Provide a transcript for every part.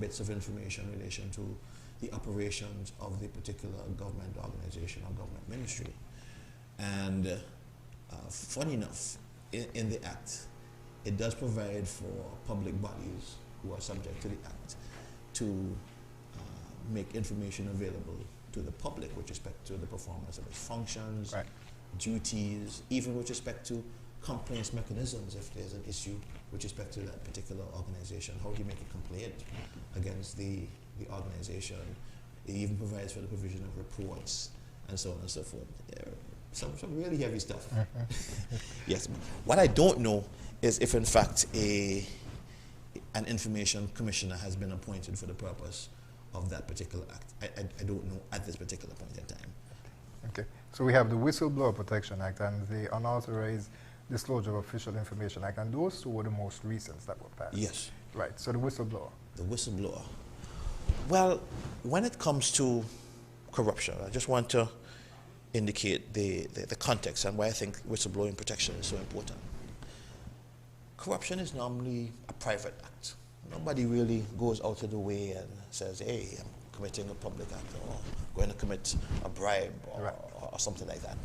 bits of information in relation to the operations of the particular government organization or government ministry. And funny enough, in the Act, it does provide for public bodies who are subject to the Act to make information available to the public with respect to the performance of its functions, right, duties, even with respect to complaints mechanisms if there's an issue with respect to that particular organization. How do you make a complaint against the organization? It even provides for the provision of reports and so on and so forth. Yeah, some really heavy stuff. Yes. What I don't know is if in fact an information commissioner has been appointed for the purpose of that particular act. I don't know at this particular point in time. Okay. So we have the Whistleblower Protection Act and the Unauthorized Disclosure of Official Information Act, and those two were the most recent that were passed. Yes. Right. So the whistleblower. The whistleblower. Well, when it comes to corruption, I just want to indicate the context and why I think whistleblowing protection is so important. Corruption is normally a private act. Nobody really goes out of the way and says, hey, I'm committing a public act or going to commit a bribe or something like that.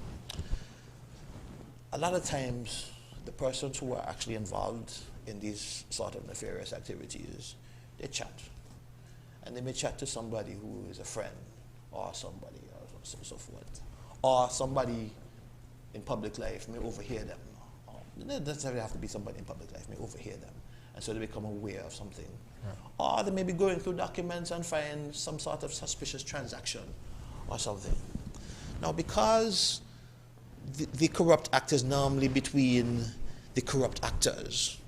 A lot of times, the persons who are actually involved in these sort of nefarious activities, they chat. And they may chat to somebody who is a friend or somebody or so forth. Or somebody in public life may overhear them. It doesn't necessarily have to be somebody in public life, may overhear them. And so they become aware of something. Yeah. Or they may be going through documents and find some sort of suspicious transaction or something. Now, because the corrupt act is normally between the corrupt actors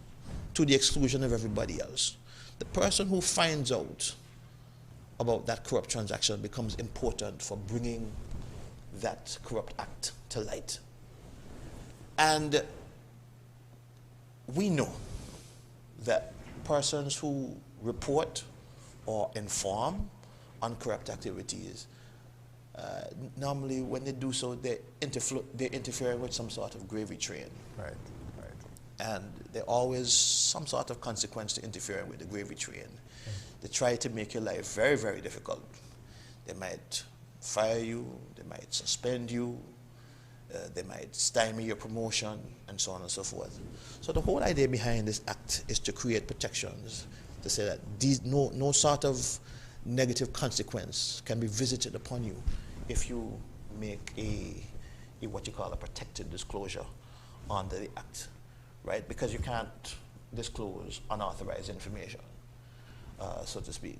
to the exclusion of everybody else, the person who finds out about that corrupt transaction becomes important for bringing that corrupt act to light. And we know that persons who report or inform on corrupt activities, normally when they do so, they're interfering with some sort of gravy train. Right, right. And there's always some sort of consequence to interfering with the gravy train. They try to make your life very, very difficult. They might fire you, they might suspend you, they might stymie your promotion, and so on and so forth. So the whole idea behind this act is to create protections, to say that no sort of negative consequence can be visited upon you if you make a what you call a protected disclosure under the act, right? Because you can't disclose unauthorized information, so to speak.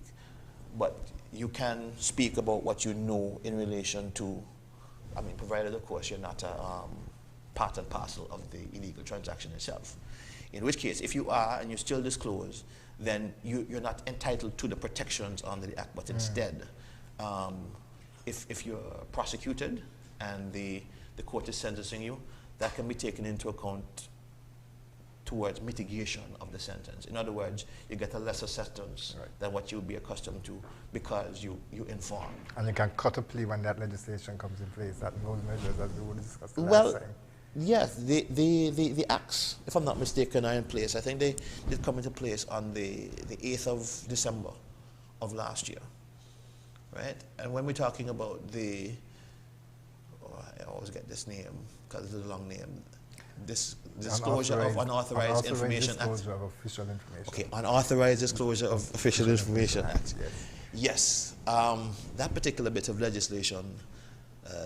But you can speak about what you know in relation to, I mean, provided, of course, you're not a part and parcel of the illegal transaction itself. In which case, if you are and you still disclose, then you're not entitled to the protections under the act, but instead, if you're prosecuted and the court is sentencing you, that can be taken into account towards mitigation of the sentence. In other words, you get a lesser sentence than what you would be accustomed to because you informed. And you can cut a plea when that legislation comes in place, that those measures as we would discuss last time. Yes, the acts, if I'm not mistaken, are in place. I think they did come into place on the 8th of December of last year, right? And when we're talking about I always get this name because it's a long name, this Disclosure of Unauthorized Information Act. Disclosure of Official Information. Okay, Unauthorized Disclosure of Official Information Act. Yes. Yes, that particular bit of legislation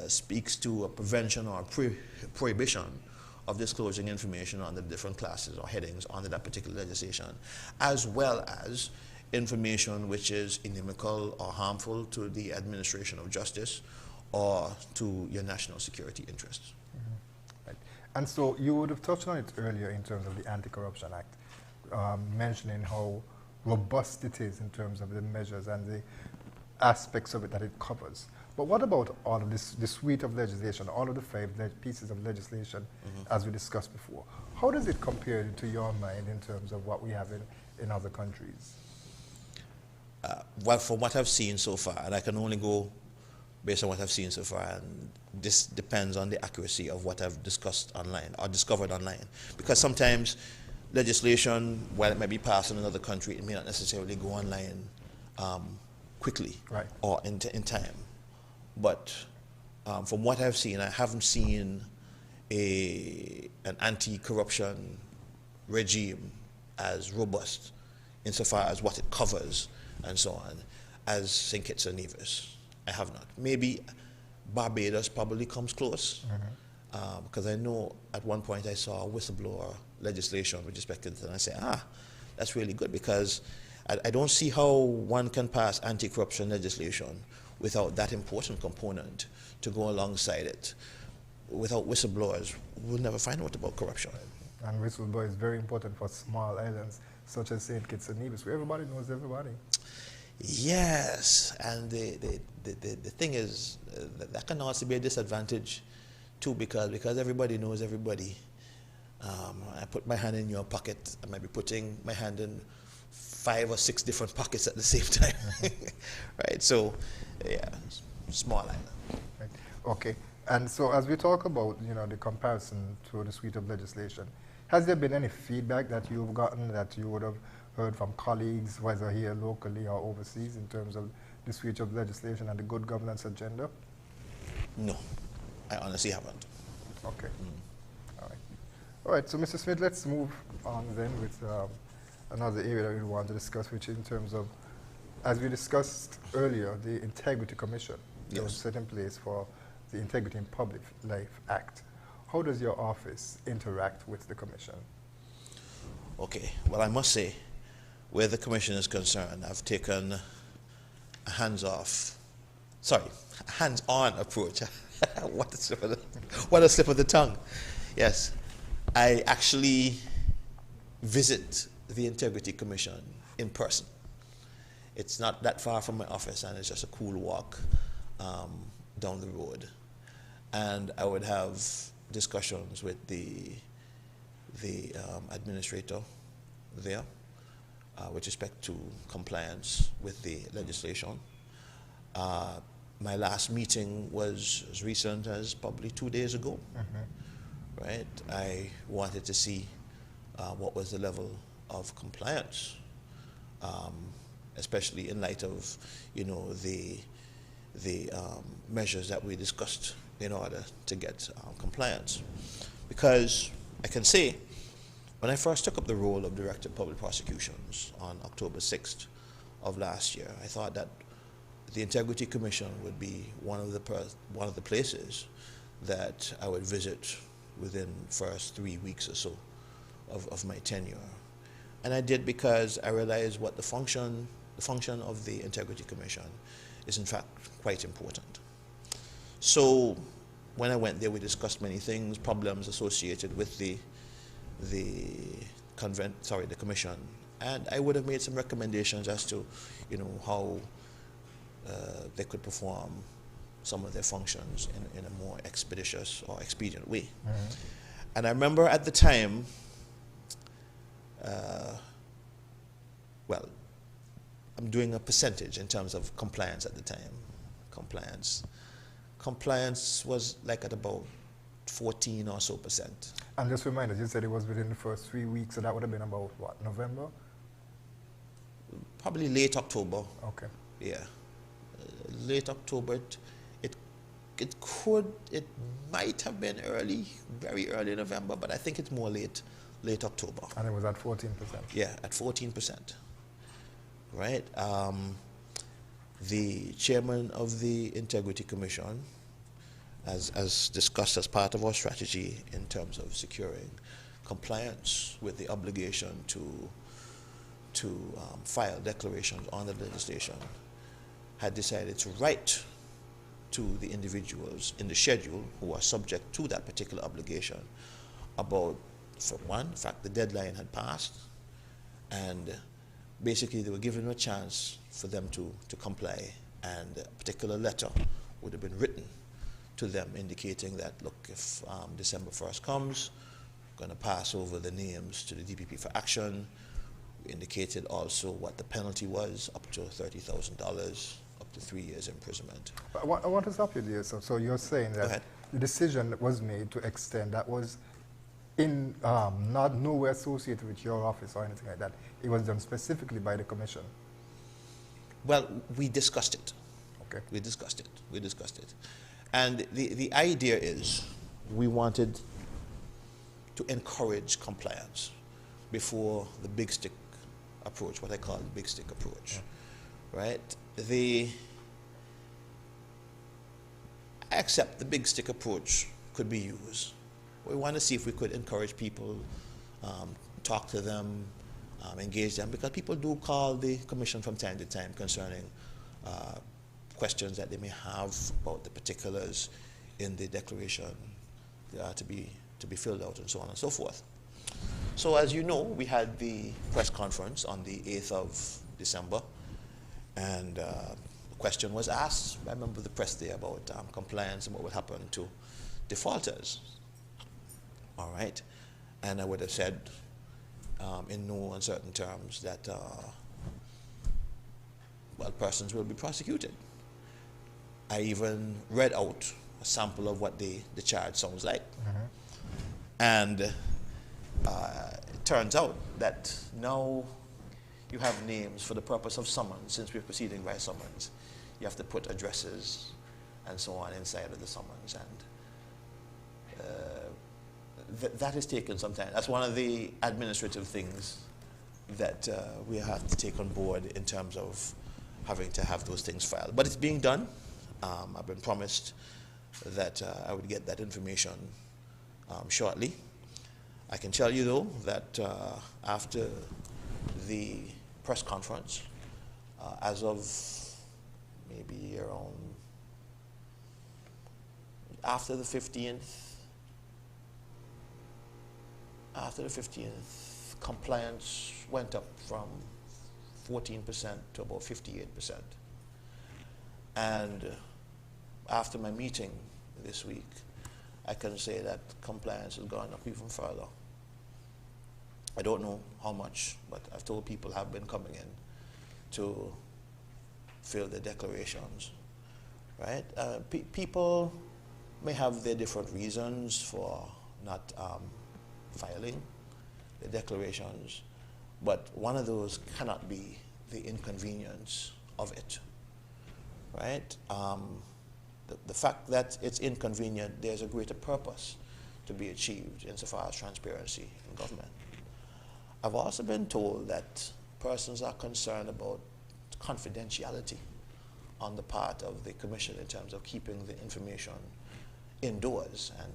speaks to a prevention or prohibition of disclosing information on the different classes or headings under that particular legislation, as well as information which is inimical or harmful to the administration of justice or to your national security interests. Right. And so you would have touched on it earlier in terms of the Anti-Corruption Act, mentioning how robust it is in terms of the measures and the aspects of it that it covers. But what about all of this suite of legislation, all of the 5 pieces of legislation, as we discussed before? How does it compare to your mind in terms of what we have in other countries? Well, from what I've seen so far, and I can only go based on what I've seen so far, and this depends on the accuracy of what I've discussed online or discovered online. Because sometimes legislation, while it may be passed in another country, it may not necessarily go online quickly Right. or in time. But from what I've seen, I haven't seen an anti-corruption regime as robust insofar as what it covers and so on as St. Kitts and Nevis. I have not. Maybe Barbados probably comes close, because I know at one point I saw whistleblower legislation with respect to it, and I say, that's really good, because I don't see how one can pass anti-corruption legislation without that important component to go alongside it. Without whistleblowers, we'll never find out about corruption. And whistleblower is very important for small islands such as St. Kitts and Nevis, where everybody knows everybody. Yes, and the thing is, that can also be a disadvantage too, because everybody knows everybody. I put my hand in your pocket, I might be putting my hand in 5 or 6 different pockets at the same time. Right, so yeah, small island. Right. Okay, and so as we talk about, the comparison to the suite of legislation, has there been any feedback that you've gotten that you would have heard from colleagues, whether here locally or overseas, in terms of the suite of legislation and the good governance agenda? No, I honestly haven't. Okay. All right. All right, so Mr. Smith, let's move on then with another area that we want to discuss, which is in terms of, as we discussed earlier, the Integrity Commission that was set in place for the Integrity in Public Life Act. How does your office interact with the commission? Okay, well, I must say, where the commission is concerned, I've taken a hands-on approach. What a slip of the tongue. Yes, I actually visit the Integrity Commission in person. It's not that far from my office, and it's just a cool walk down the road. And I would have discussions with the administrator there with respect to compliance with the legislation. My last meeting was as recent as probably 2 days ago. Right? I wanted to see what was the level of compliance, especially in light of, the measures that we discussed in order to get compliance. Because I can say, when I first took up the role of Director of Public Prosecutions on October 6th of last year, I thought that the Integrity Commission would be one of the places that I would visit within the first 3 weeks or so of my tenure. And I did, because I realized what the function of the Integrity Commission is in fact quite important. So when I went there, we discussed many things, problems associated with the commission, and I would have made some recommendations as to, how they could perform some of their functions in a more expeditious or expedient way. And I remember at the time, I'm doing a percentage in terms of compliance at the time. Compliance was like at about 14 or so %. And just remind us, you said it was within the first 3 weeks, so that would have been about what, November? Probably late October. Okay. Yeah, late October. It might have been very early November, but I think it's more late October. And it was at 14%. Yeah, at 14%. Right. The chairman of the Integrity Commission, as discussed as part of our strategy in terms of securing compliance with the obligation to file declarations on the legislation, had decided to write to the individuals in the schedule who are subject to that particular obligation about, for one, the fact the deadline had passed, and basically they were given a chance for them to comply, and a particular letter would have been written to them indicating that, look, if December 1st comes, we're going to pass over the names to the DPP for action. We indicated also what the penalty was, up to $30,000, up to 3 years imprisonment. I want to stop you there. So you're saying that the decision that was made to extend, that was not nowhere associated with your office or anything like that. It was done specifically by the commission. Well, we discussed it. Okay. We discussed it. We discussed it. And the idea is we wanted to encourage compliance before the big stick approach, what I call the big stick approach, right? I accept the big stick approach could be used. We want to see if we could encourage people, talk to them, engage them, because people do call the commission from time to time concerning questions that they may have about the particulars in the declaration to be filled out and so on and so forth. So as you know, we had the press conference on the 8th of December, and the question was asked by a member of the press there about compliance and what would happen to defaulters. All right, and I would have said in no uncertain terms that well, persons will be prosecuted. I even read out a sample of what the charge sounds like. And it turns out that now you have names for the purpose of summons. Since we're proceeding by summons, you have to put addresses and so on inside of the summons, and that is taken some time. That's one of the administrative things that we have to take on board in terms of having to have those things filed. But it's being done. I've been promised that I would get that information shortly. I can tell you though that after the press conference, as of maybe around after the 15th, compliance went up from 14% to about 58%. And after my meeting this week, I can say that compliance has gone up even further. I don't know how much, but I've told people have been coming in to fill their declarations, right? People may have their different reasons for not filing the declarations, but one of those cannot be the inconvenience of it, right? The fact that it's inconvenient, there's a greater purpose to be achieved insofar as transparency in government. I've also been told that persons are concerned about confidentiality on the part of the Commission in terms of keeping the information indoors and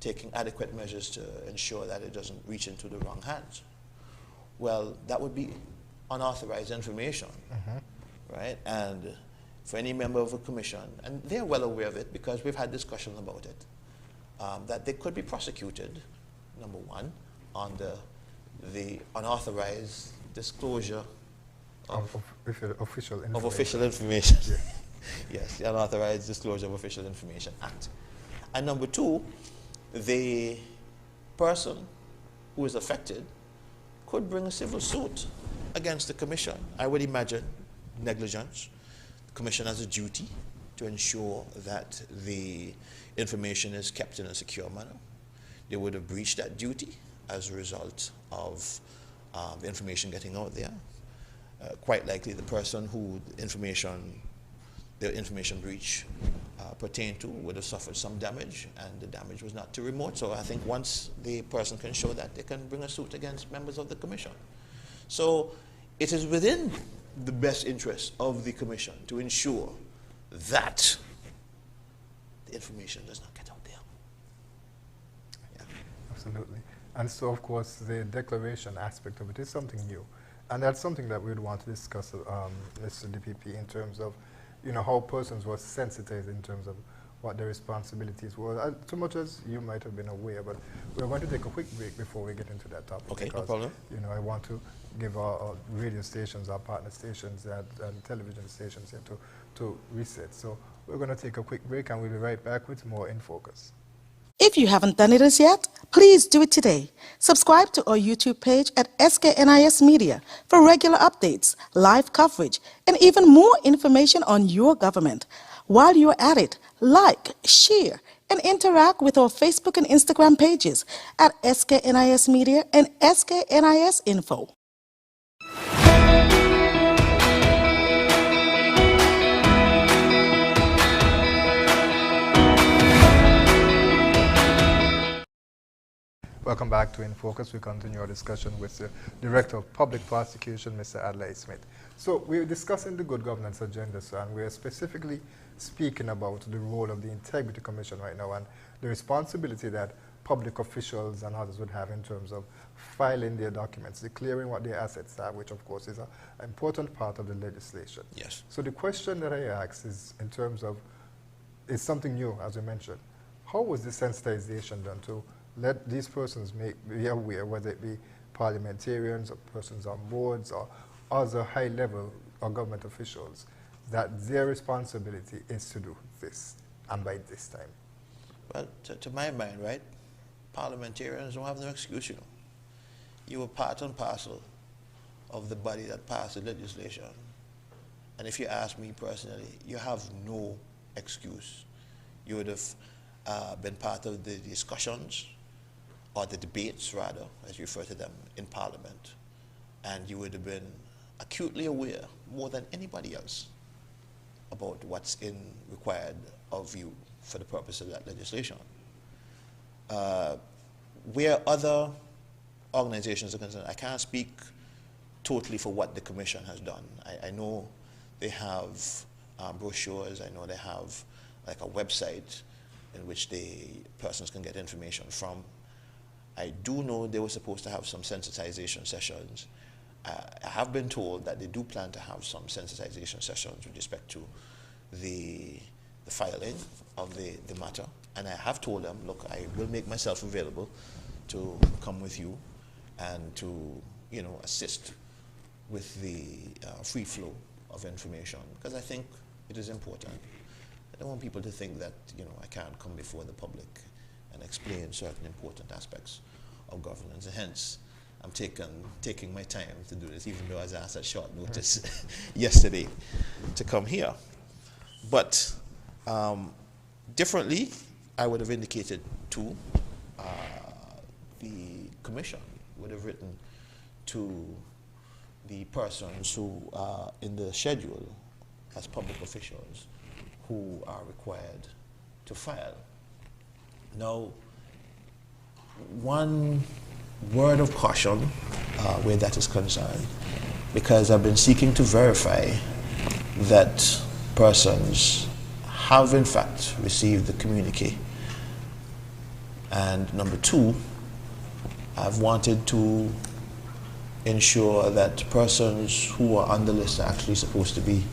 taking adequate measures to ensure that it doesn't reach into the wrong hands. Well, that would be unauthorized information, right? And for any member of a commission, and they're well aware of it because we've had discussions about it, that they could be prosecuted, number one, on the unauthorized disclosure of official information. Yes. Yes, the Unauthorized Disclosure of Official Information Act. And number two, the person who is affected could bring a civil suit against the commission. I would imagine negligence. The commission has a duty to ensure that the information is kept in a secure manner. They would have breached that duty as a result of the information getting out there. Quite likely the person who the information breach pertained to would have suffered some damage, and the damage was not too remote. So I think once the person can show that, they can bring a suit against members of the commission. So it is within the best interest of the commission to ensure that the information does not get out there. Yeah. Absolutely. And so, of course, the declaration aspect of it is something new. And that's something that we'd want to discuss, Mr. DPP, in terms of, you know, how persons were sensitized in terms of what their responsibilities were. Too much as you might have been aware, but we're going to take a quick break before we get into that topic. Okay, because, no problem. you know, I want to give our radio stations, our partner stations, and television stations here to reset. So we're going to take a quick break, and we'll be right back with more In Focus. If you haven't done it as yet, please do it today. Subscribe to our YouTube page at SKNIS Media for regular updates, live coverage, and even more information on your government. While you're at it, like, share, and interact with our Facebook and Instagram pages at SKNIS Media and SKNIS Info. Welcome back to In Focus. We continue our discussion with the Director of Public Prosecution, Mr. Adlai Smith. So we're discussing the good governance agenda, sir, and we're specifically speaking about the role of the Integrity Commission right now and the responsibility that public officials and others would have in terms of filing their documents, declaring what their assets are, which of course is an important part of the legislation. Yes. So the question that I ask is in terms of, it's something new, as you mentioned. How was the sensitization done to let these persons be aware, whether it be parliamentarians or persons on boards or other high-level or government officials, that their responsibility is to do this, and by this time? Well, to my mind, right, parliamentarians don't have no excuse, you know. You were part and parcel of the body that passed the legislation. And if you ask me personally, you have no excuse. You would have been part of the discussions, or the debates rather, as you refer to them, in Parliament. And you would have been acutely aware, more than anybody else, about what's required of you for the purpose of that legislation. Where other organizations are concerned, I can't speak totally for what the Commission has done. I know they have brochures, I know they have like a website in which persons can get information from. I do know they were supposed to have some sensitization sessions. I have been told that they do plan to have some sensitization sessions with respect to the filing of the matter. And I have told them, look, I will make myself available to come with you and to, you know, assist with the free flow of information, because I think it is important. I don't want people to think that, you know, I can't come before the public and explain certain important aspects of governance. And hence, I'm taking my time to do this, even though I was asked at short notice yesterday to come here. But differently, I would have indicated to the Commission, would have written to the persons who are in the schedule as public officials who are required to file. Now, one word of caution where that is concerned, because I've been seeking to verify that persons have in fact received the communique. And number two, I've wanted to ensure that persons who are on the list are actually supposed to be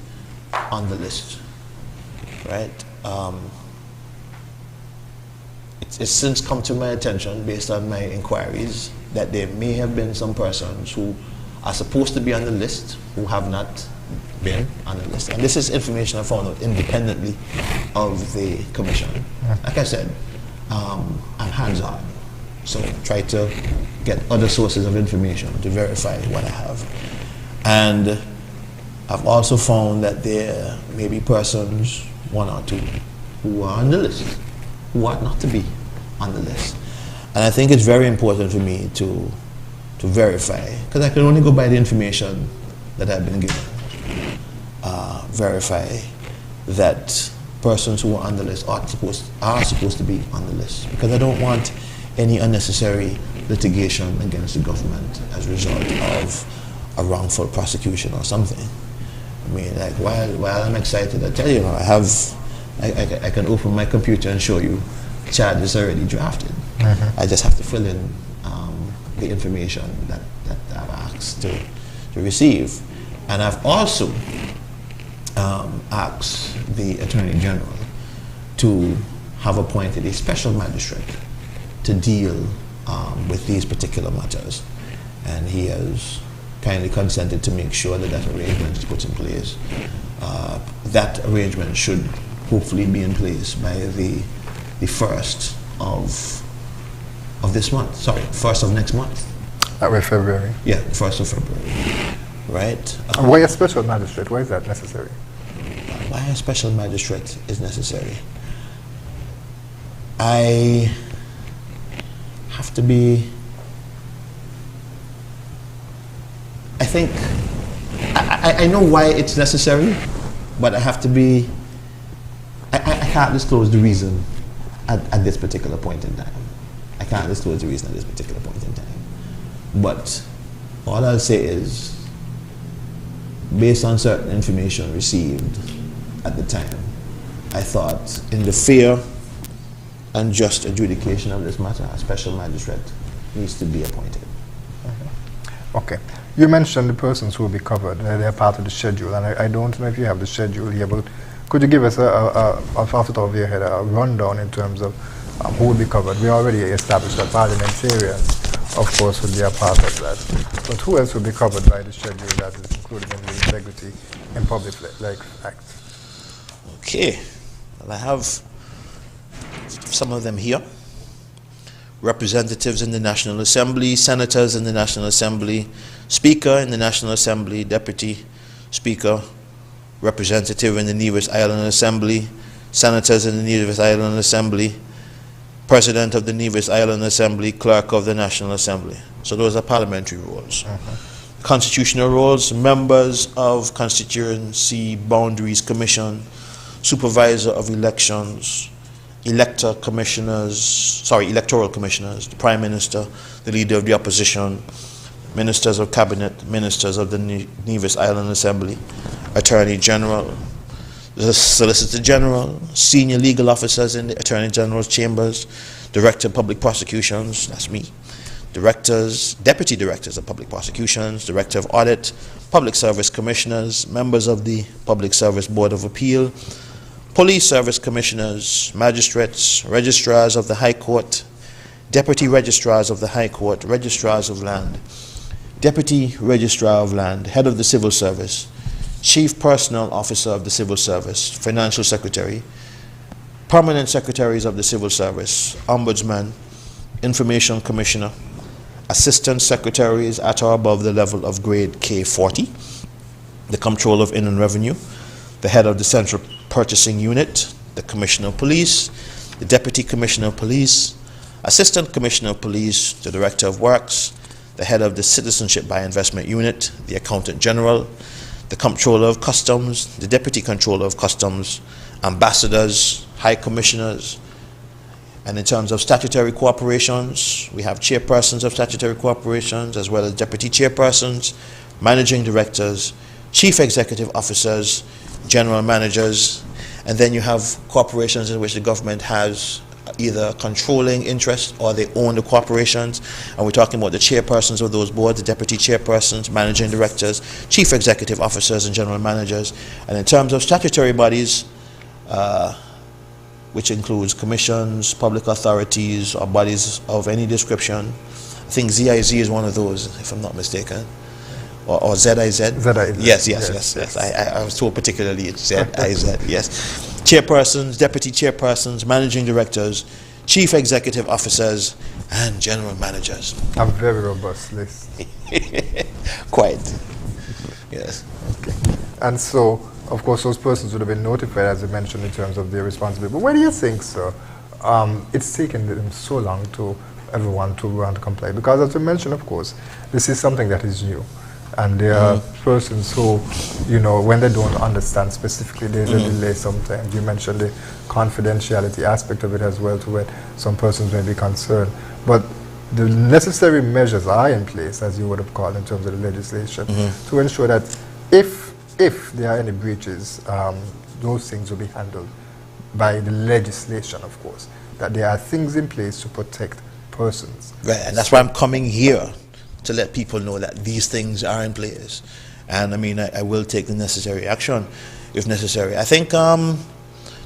on the list, right? It's since come to my attention, based on my inquiries, that there may have been some persons who are supposed to be on the list who have not been on the list. And this is information I found out independently of the Commission. Like I said, I'm hands-on, so try to get other sources of information to verify what I have. And I've also found that there may be persons, one or two, who are on the list, who ought not to be on the list. And I think it's very important for me to verify, because I can only go by the information that I've been given, verify that persons who are on the list are supposed to be on the list, because I don't want any unnecessary litigation against the government as a result of a wrongful prosecution or something. I mean, like, while I'm excited, I tell you, I can open my computer and show you charges already drafted. I just have to fill in the information that I've asked to receive. And I've also asked the Attorney General to have appointed a special magistrate to deal with these particular matters. And he has kindly consented to make sure that that arrangement is put in place. That arrangement should hopefully be in place by the 1st of this month. Sorry, 1st of next month. That way February? Yeah, 1st of February. Right? Why a special magistrate? Why is that necessary? Why a special magistrate is necessary? I have to be... I think... I know why it's necessary, but I have to be... I can't disclose the reason at this particular point in time. I can't disclose the reason at this particular point in time. But all I'll say is, based on certain information received at the time, I thought in the fair and just adjudication of this matter, a special magistrate needs to be appointed. Okay. You mentioned the persons who will be covered. They're part of the schedule, and I don't know if you have the schedule here, but could you give us, off the top of your head, a rundown in terms of who will be covered? We already established that parliamentarians, of course, will be a part of that. But who else will be covered by the schedule that is included in the Integrity in Public Life Act? Okay. Well, I have some of them here. Representatives in the National Assembly, senators in the National Assembly, Speaker in the National Assembly, Deputy Speaker, representative in the Nevis Island Assembly, senators in the Nevis Island Assembly, President of the Nevis Island Assembly, Clerk of the National Assembly. So those are parliamentary roles. Constitutional roles, members of Constituency Boundaries Commission, Supervisor of Elections, electoral commissioners, the Prime Minister, the Leader of the Opposition, Ministers of Cabinet, Ministers of the Nevis Island Assembly, Attorney General, the Solicitor General, senior legal officers in the Attorney General's chambers, Director of Public Prosecutions, that's me, directors, deputy directors of public prosecutions, Director of Audit, Public Service Commissioners, members of the Public Service Board of Appeal, Police Service Commissioners, magistrates, registrars of the High Court, deputy registrars of the High Court, registrars of land, deputy registrar of land, head of the Civil Service, chief personnel officer of the Civil Service, financial secretary, permanent secretaries of the Civil Service, ombudsman, information commissioner, assistant secretaries at or above the level of grade K40, the Comptroller of Inland Revenue, the head of the Central Purchasing Unit, the Commissioner of Police, the Deputy Commissioner of Police, Assistant Commissioner of Police, the Director of Works, the head of the Citizenship by Investment Unit, the Accountant General, the Comptroller of Customs, the Deputy Controller of Customs, ambassadors, high commissioners. And in terms of statutory corporations, we have chairpersons of statutory corporations as well as deputy chairpersons, managing directors, chief executive officers, general managers, and then you have corporations in which the government has either controlling interest or they own the corporations, and we're talking about the chairpersons of those boards, the deputy chairpersons, managing directors, chief executive officers, and general managers. And in terms of statutory bodies, which includes commissions, public authorities, or bodies of any description, I think ZIZ is one of those, if I'm not mistaken. Or ZIZ? ZIZ. Yes. I was told particularly it's ZIZ, yes. Chairpersons, deputy chairpersons, managing directors, chief executive officers, and general managers. A very robust list. Quite. Yes. Okay. And so, of course, those persons would have been notified, as you mentioned, in terms of their responsibility. But why do you think, sir, it's taken them so long to everyone to run to comply? Because as you mentioned, of course, this is something that is new. And there are persons who, you know, when they don't understand specifically, there's a delay sometimes. You mentioned the confidentiality aspect of it as well, to where some persons may be concerned. But the necessary measures are in place, as you would have called in terms of the legislation, to ensure that if there are any breaches, those things will be handled by the legislation, of course, that there are things in place to protect persons. Right, and that's why I'm coming here, to let people know that these things are in place. And I mean, I will take the necessary action if necessary. I think to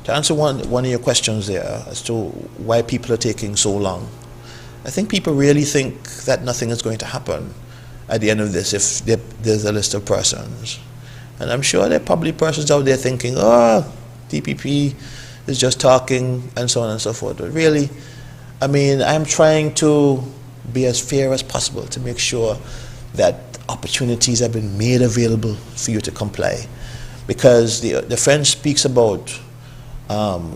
answer one of your questions there as to why people are taking so long, I think people really think that nothing is going to happen at the end of this if there's a list of persons. And I'm sure there are probably persons out there thinking, oh, DPP is just talking and so on and so forth. But really, I mean, I'm trying to be as fair as possible to make sure that opportunities have been made available for you to comply. Because the French speaks about the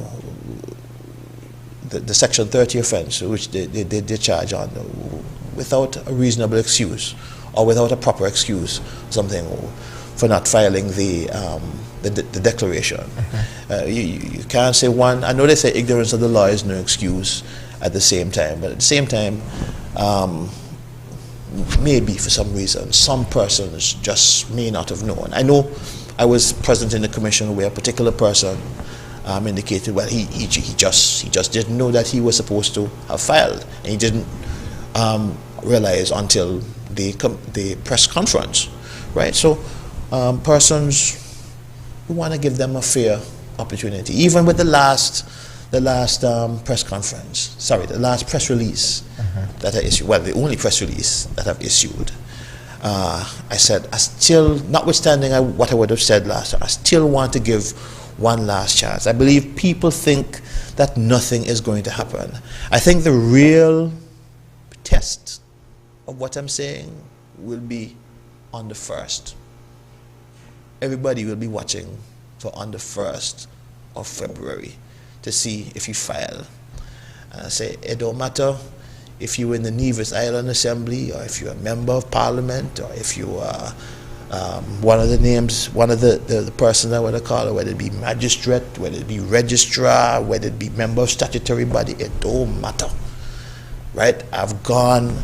Section 30 offense, which they charge on, without a reasonable excuse or without a proper excuse, something for not filing the declaration. You can't say one. I know they say ignorance of the law is no excuse, at the same time. But at the same time, maybe for some reason, some persons just may not have known. I know I was present in the commission where a particular person indicated, well, he just didn't know that he was supposed to have filed, and he didn't realize until the press conference, right? So persons, we want to give them a fair opportunity, even with the last press conference. Sorry, the last press release that I issued. Well, the only press release that I've issued. I said, I still, notwithstanding what I would have said last time, I still want to give one last chance. I believe people think that nothing is going to happen. I think the real test of what I'm saying will be on the 1st. Everybody will be watching for on the 1st of February to see if you file. And I say, it don't matter if you're in the Nevis Island Assembly, or if you're a member of Parliament, or if you are one of the persons I want to call it, whether it be magistrate, whether it be registrar, whether it be member of statutory body, it don't matter, right? I've gone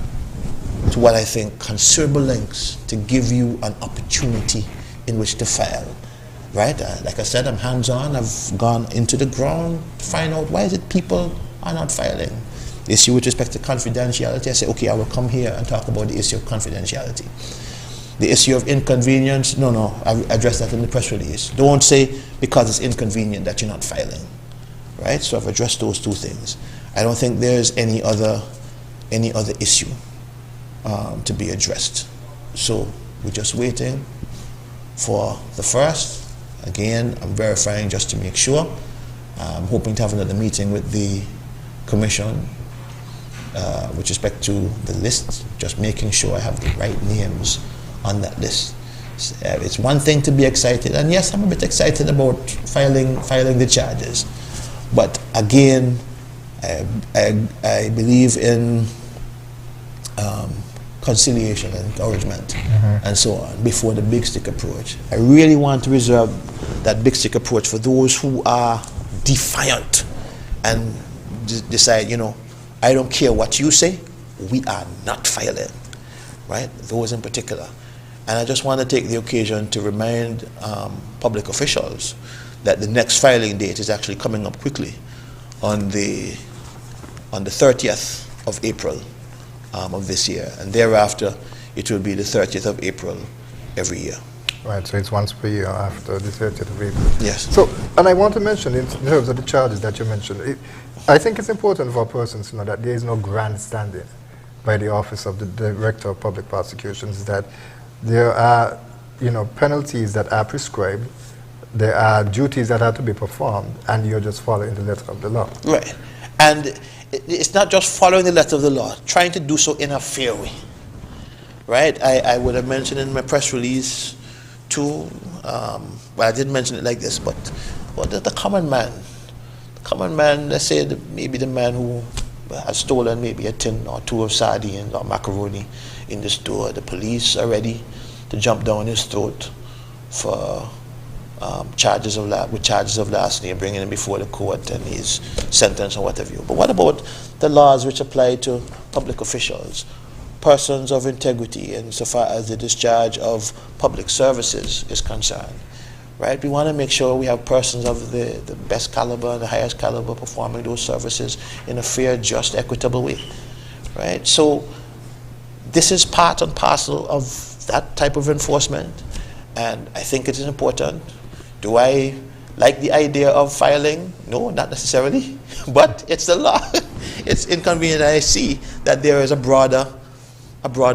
to what I think considerable lengths to give you an opportunity in which to file, right? Like I said, I'm hands-on. I've gone into the ground to find out why is it people are not filing. The issue with respect to confidentiality, I say, okay, I will come here and talk about the issue of confidentiality. The issue of inconvenience, no, I addressed that in the press release. Don't say because it's inconvenient that you're not filing, right? So I've addressed those two things. I don't think there's any other issue to be addressed. So we're just waiting for the 1st. Again, I'm verifying just to make sure. I'm hoping to have another meeting with the commission with respect to the list, just making sure I have the right names on that list. It's one thing to be excited, and yes, I'm a bit excited about filing the charges, but again, I believe in conciliation and encouragement and so on before the big stick approach. I really want to reserve that big stick approach for those who are defiant and decide, you know, I don't care what you say, we are not filing, right? Those in particular. And I just want to take the occasion to remind public officials that the next filing date is actually coming up quickly on the 30th of April of this year, and thereafter it will be the 30th of April every year. Right, so it's once per year after the 30th of April. Yes. So, and I want to mention in terms of the charges that you mentioned, I think it's important for persons to know that there is no grandstanding by the Office of the Director of Public Prosecutions, that there are, penalties that are prescribed, there are duties that are to be performed, and you're just following the letter of the law. Right. And it's not just following the letter of the law, trying to do so in a fair way. Right? I would have mentioned in my press release too, well, I didn't mention it like this, but the common man, let's say maybe the man who has stolen maybe a tin or two of sardines or macaroni in the store, the police are ready to jump down his throat for charges of larceny and bringing him before the court and his sentence or whatever. But what about the laws which apply to public officials, persons of integrity, insofar as the discharge of public services is concerned? Right? We want to make sure we have persons of the best caliber, the highest caliber, performing those services in a fair, just, equitable way. Right? So this is part and parcel of that type of enforcement, and I think it is important. Do I like the idea of filing? No, not necessarily, but it's the law. It's inconvenient. I see that there is a broader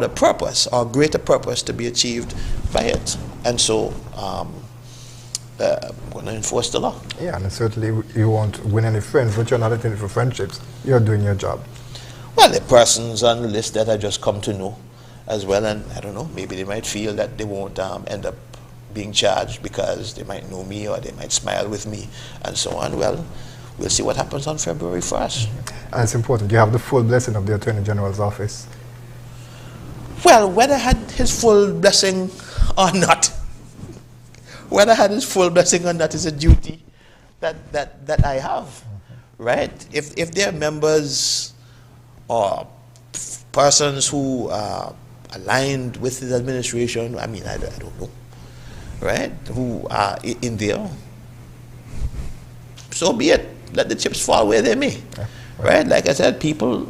purpose or greater purpose to be achieved by it, and so I'm going to enforce the law. Yeah, and certainly you won't win any friends, but you're not in it for friendships. You're doing your job. Well, the persons on the list that I just come to know as well, and I don't know, maybe they might feel that they won't end up being charged because they might know me or they might smile with me and so on. Well, we'll see what happens on February 1st. And it's important, you have the full blessing of the Attorney General's office. Well, whether I had his full blessing or not, whether I had his full blessing or not is a duty that I have, right? If there are members or persons who are aligned with the administration, I mean, I don't know, right, who are in there, so be it. Let the chips fall where they may, right? Like I said, people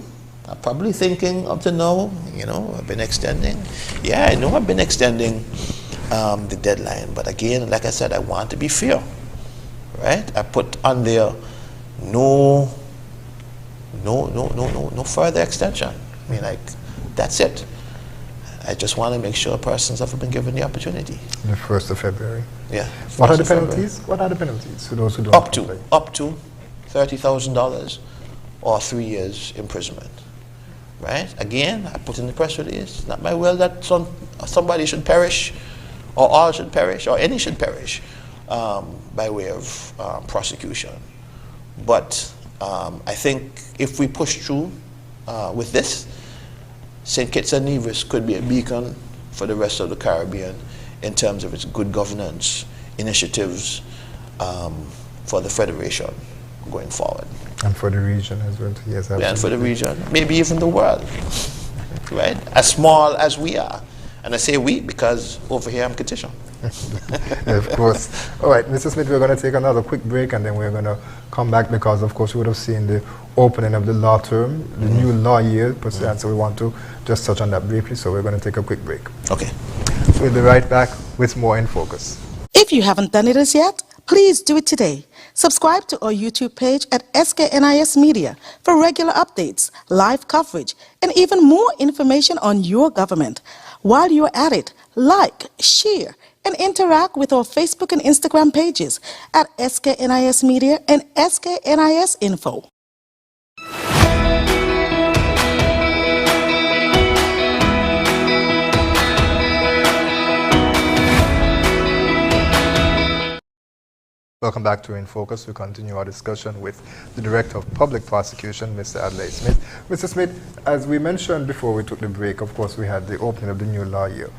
are probably thinking up to now, you know, I've been extending. Yeah, I know I've been extending the deadline, but again, like I said, I want to be fair, right? I put on there no further extension. I mean, like, that's it. I just want to make sure persons have been given the opportunity. The 1st of February. Yeah. What are the penalties? What are the penalties for those who don't Up comply? to $30,000 or 3 years imprisonment. Right? Again, I put in the press release, it's not my will that somebody should perish, or all should perish, or any should perish by way of prosecution. But I think if we push through with this, St. Kitts and Nevis could be a beacon for the rest of the Caribbean in terms of its good governance initiatives for the Federation going forward. And for the region as well, yes. Absolutely. And for the region, maybe even the world, right? As small as we are. And I say we because over here I'm Katisha. Of course. All right, Mr. Smith, we're going to take another quick break and then we're going to come back because, of course, you would have seen the opening of the law term, the new law year, per se, and so we want to just touch on that briefly, so we're going to take a quick break. Okay. We'll be right back with more In Focus. If you haven't done it as yet, please do it today. Subscribe to our YouTube page at SKNIS Media for regular updates, live coverage, and even more information on your government. While you're at it, like, share, and interact with our Facebook and Instagram pages at SKNIS Media and SKNIS Info. Welcome back to In Focus. We continue our discussion with the Director of Public Prosecution, Mr. Adlai Smith. Mr. Smith, as we mentioned before we took the break, of course, we had the opening of the new law year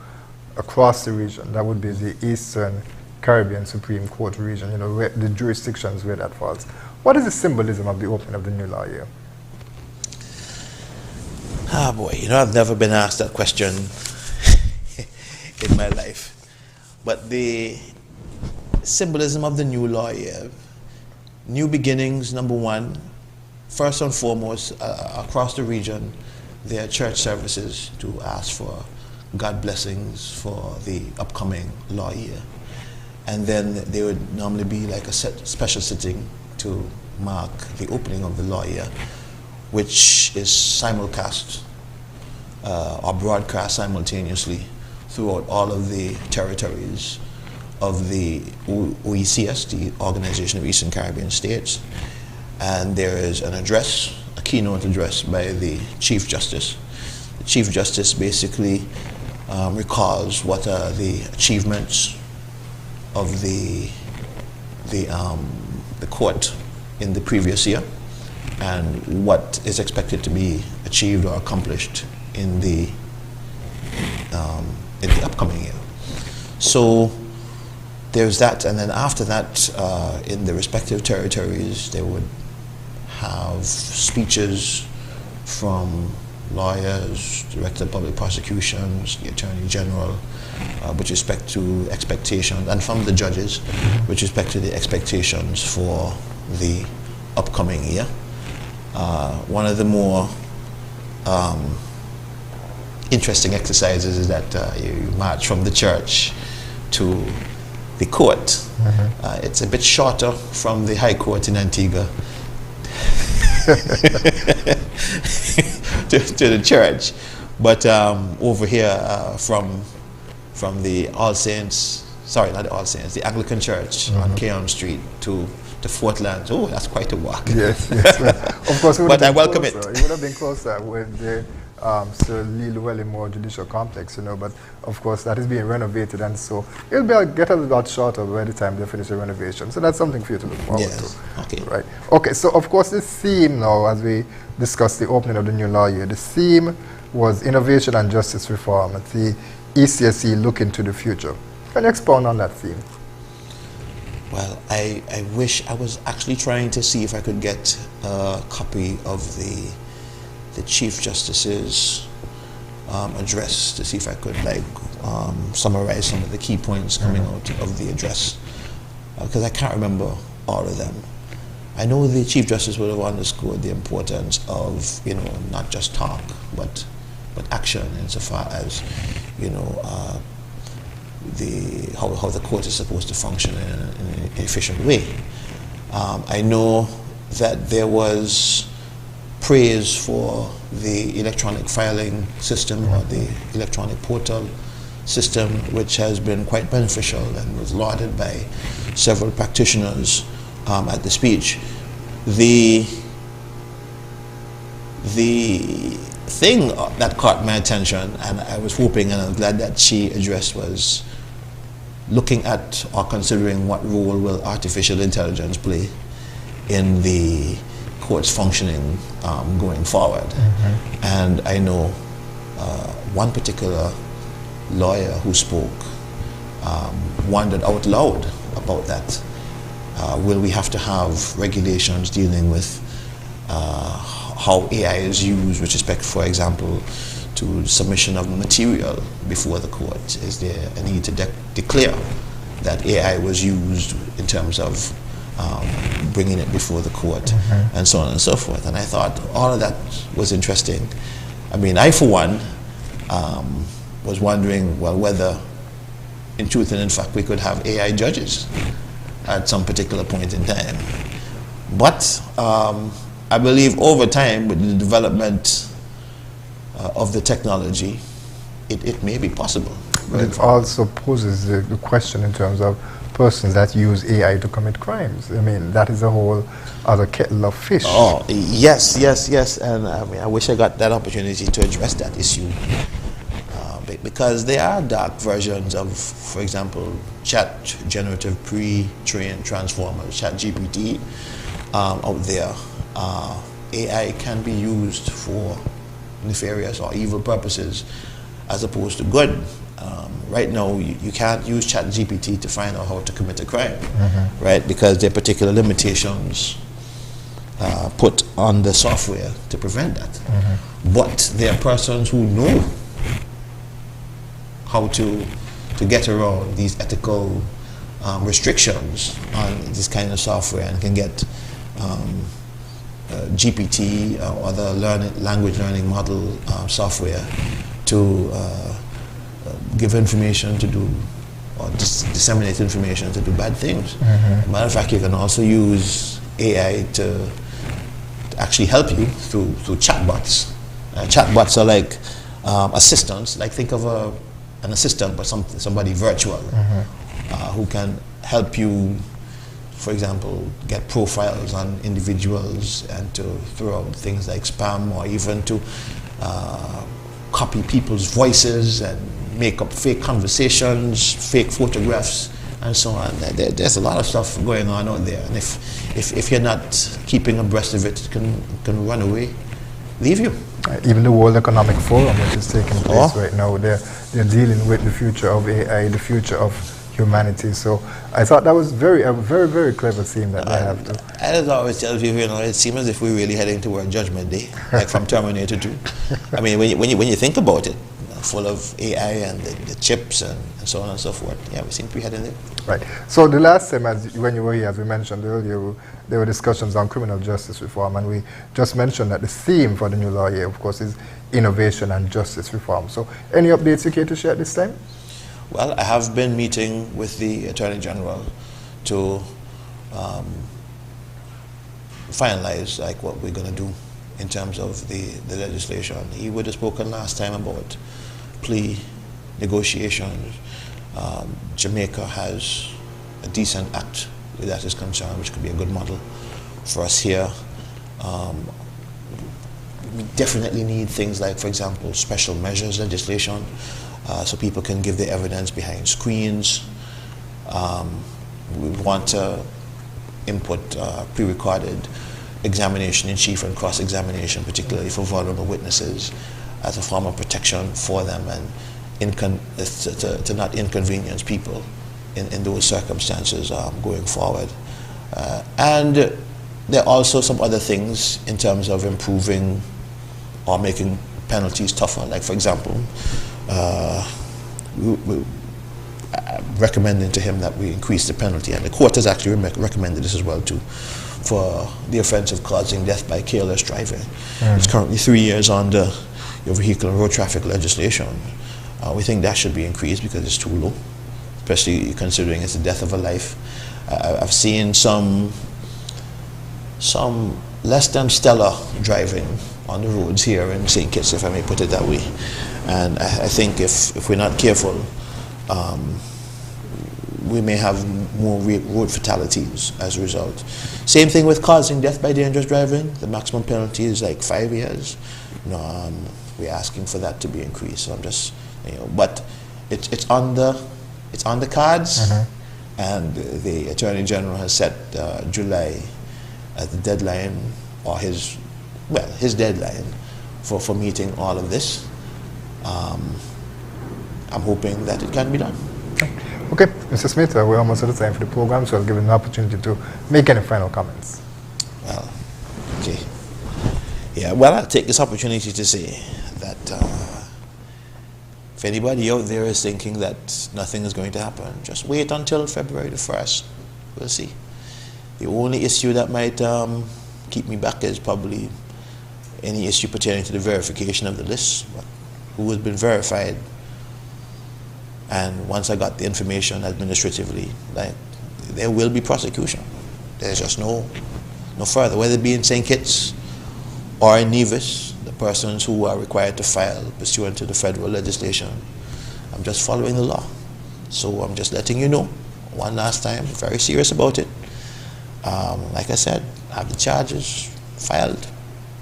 across the region. That would be the Eastern Caribbean Supreme Court region, you know, where the jurisdictions where that falls. What is the symbolism of the opening of the new law year? Ah, boy, you know, I've never been asked that question in my life. But the symbolism of the new law year, new beginnings, number one. First and foremost, across the region, there are church services to ask for God blessings for the upcoming law year. And then there would normally be like a special sitting to mark the opening of the law year, which is simulcast or broadcast simultaneously throughout all of the territories of the OECS, the Organization of Eastern Caribbean States. And there is an address, a keynote address by the Chief Justice. The Chief Justice basically recalls what are the achievements of the court in the previous year and what is expected to be achieved or accomplished in the upcoming year. So there's that, and then after that, in the respective territories, they would have speeches from lawyers, Director of Public Prosecutions, the Attorney General, with respect to expectations, and from the judges, with respect to the expectations for the upcoming year. One of the more interesting exercises is that you march from the church to the court. It's a bit shorter from the High Court in Antigua to the church, but over here from the All Saints, sorry, not the All Saints, the Anglican Church on Keon Street to Fort Lands. Oh, that's quite a walk. Yes, yes. Well, of course, but I welcome it. It would have been closer with the Sir Lee Llewellyn Judicial Complex, you know, but of course that is being renovated, and so it'll get a lot shorter by the time they finish the renovation. So that's something for you to look forward to. Okay. Right. Okay. So of course the theme now, as we discussed the opening of the new law year, the theme was innovation and justice reform. At the ECSE look into the future. Can you expound on that theme? Well, I wish I was actually trying to see if I could get a copy of the the Chief Justice's address to see if I could summarize some of the key points coming out of the address, because I can't remember all of them. I know the Chief Justice would have underscored the importance of, not just talk, but action, insofar as, how the court is supposed to function in an efficient way. I know that there was praise for the electronic filing system, or the electronic portal system, which has been quite beneficial and was lauded by several practitioners at the speech. The thing that caught my attention, and I was hoping and I'm glad that she addressed, was looking at or considering what role will artificial intelligence play in the court's functioning going forward. And I know one particular lawyer who spoke wondered out loud about that. Will we have to have regulations dealing with how AI is used with respect, for example, to submission of material before the court? Is there a need to declare that AI was used in terms of bringing it before the court, and so on and so forth? And I thought all of that was interesting. I mean, I, for one, was wondering, well, whether in truth and in fact we could have AI judges at some particular point in time. But I believe over time, with the development of the technology, it may be possible. But it also poses the question in terms of persons that use AI to commit crimes. I mean, that is a whole other kettle of fish. Oh, yes, and I mean, I wish I got that opportunity to address that issue, because there are dark versions of, for example, chat generative pre-trained transformers, chat GPT, out there. AI can be used for nefarious or evil purposes as opposed to good. Right now, you can't use chat GPT to find out how to commit a crime, right? Because there are particular limitations put on the software to prevent that. But there are persons who know how to get around these ethical restrictions on this kind of software, and can get GPT or other language learning model software to give information to do, or disseminate information to do bad things. Matter of fact, you can also use AI to actually help you through chatbots. Chatbots are like assistants. Like, think of an assistant, but somebody virtual, who can help you, for example, get profiles on individuals, and to throw out things like spam, or even to copy people's voices and make up fake conversations, fake photographs, and so on. There's a lot of stuff going on out there, and if you're not keeping abreast of it, it can run away, leave you. Even the World Economic Forum, which is taking place right now, they're dealing with the future of AI, the future of humanity. So I thought that was a very clever theme that they have to. I just always tell people, it seems as if we're really heading toward Judgment Day, like from Terminator 2. I mean, when you think about it, full of AI and the chips and so on and so forth, yeah, we seem to be heading there. Right. So the last time, when you were here, as we mentioned earlier, there were discussions on criminal justice reform, and we just mentioned that the theme for the new law year, of course, is innovation and justice reform. So any updates you care to share at this time? Well, I have been meeting with the Attorney General to finalize what we're going to do in terms of the legislation. He would have spoken last time about plea negotiations. Jamaica has a decent act where that is concerned, which could be a good model for us here. We definitely need things like, for example, special measures legislation, so people can give their evidence behind screens. We want to input pre-recorded examination in chief and cross-examination, particularly for vulnerable witnesses, as a form of protection for them, and to not inconvenience people in those circumstances going forward. And there are also some other things in terms of improving or making penalties tougher. Like, for example, we recommending to him that we increase the penalty, and the court has actually recommended this as well too, for the offense of causing death by careless driving. It's currently 3 years under your vehicle and road traffic legislation. We think that should be increased because it's too low, especially considering it's the death of a life. I've seen some less than stellar driving on the roads here in St. Kitts, if I may put it that way. And I think if we're not careful, we may have more road fatalities as a result. Same thing with causing death by dangerous driving. The maximum penalty is like 5 years. We're asking for that to be increased. So I'm just, but it's on the cards, and the Attorney General has set July as the deadline, or his deadline for meeting all of this. I'm hoping that it can be done. Okay, Mr. Smith, we're almost out of time for the program, so I'll give you an opportunity to make any final comments. Well, okay. Yeah, well, I'll take this opportunity to say that if anybody out there is thinking that nothing is going to happen, just wait until February the 1st. We'll see. The only issue that might keep me back is probably any issue pertaining to the verification of the list, who has been verified. And once I got the information administratively, like, there will be prosecution. There's just no further. Whether it be in St. Kitts or in Nevis, the persons who are required to file pursuant to the federal legislation, I'm just following the law. So I'm just letting you know, one last time, very serious about it. Like I said, I have the charges filed.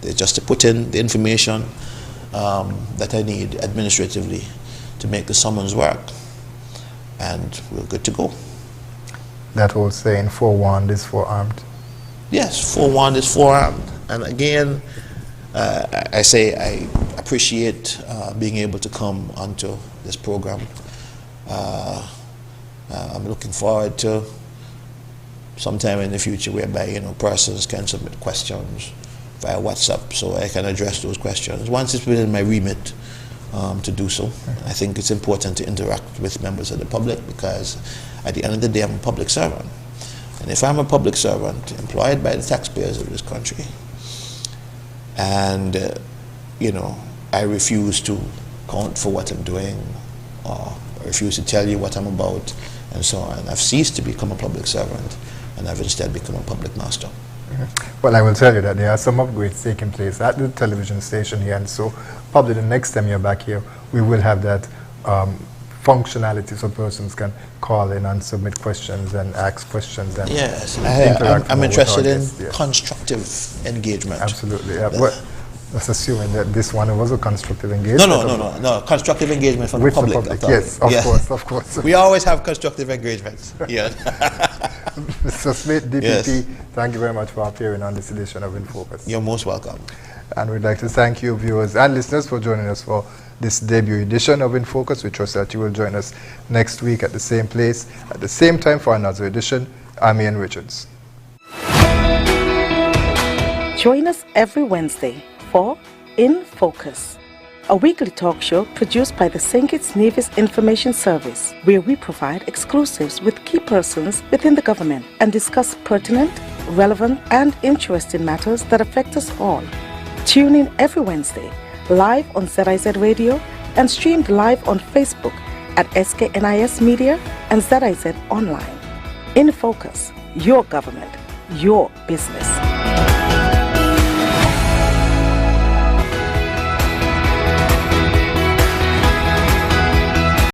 They're just to put in the information that I need administratively to make the summons work, and we're good to go. That old saying, forewarned is forearmed. Yes, forewarned is forearmed. And again, I say I appreciate being able to come onto this program. I'm looking forward to sometime in the future whereby persons can submit questions via WhatsApp, so I can address those questions once it's within my remit to do so. I think it's important to interact with members of the public, because at the end of the day, I'm a public servant. And if I'm a public servant employed by the taxpayers of this country, and I refuse to count for what I'm doing, or I refuse to tell you what I'm about, and so on, I've ceased to become a public servant, and I've instead become a public master. Well, I will tell you that there are some upgrades taking place at the television station here, and so probably the next time you're back here, we will have that functionality so persons can call in and submit questions and ask questions. And yes, I'm interested in constructive engagement. Absolutely, yeah. Well, that's assuming that this one was a constructive engagement. No, constructive engagement from the public. Yes, of course. We always have constructive engagements. Yeah. Mr. Smith, DPP, thank you very much for appearing on this edition of In Focus. You're most welcome. And we'd like to thank you, viewers and listeners, for joining us for this debut edition of In Focus. We trust that you will join us next week at the same place, at the same time, for another edition. I'm Ian Richards. Join us every Wednesday for In Focus, a weekly talk show produced by the St. Kitts Nevis Information Service, where we provide exclusives with key persons within the government and discuss pertinent, relevant, and interesting matters that affect us all. Tune in every Wednesday, live on ZIZ Radio and streamed live on Facebook at SKNIS Media and ZIZ Online. In Focus, your government, your business.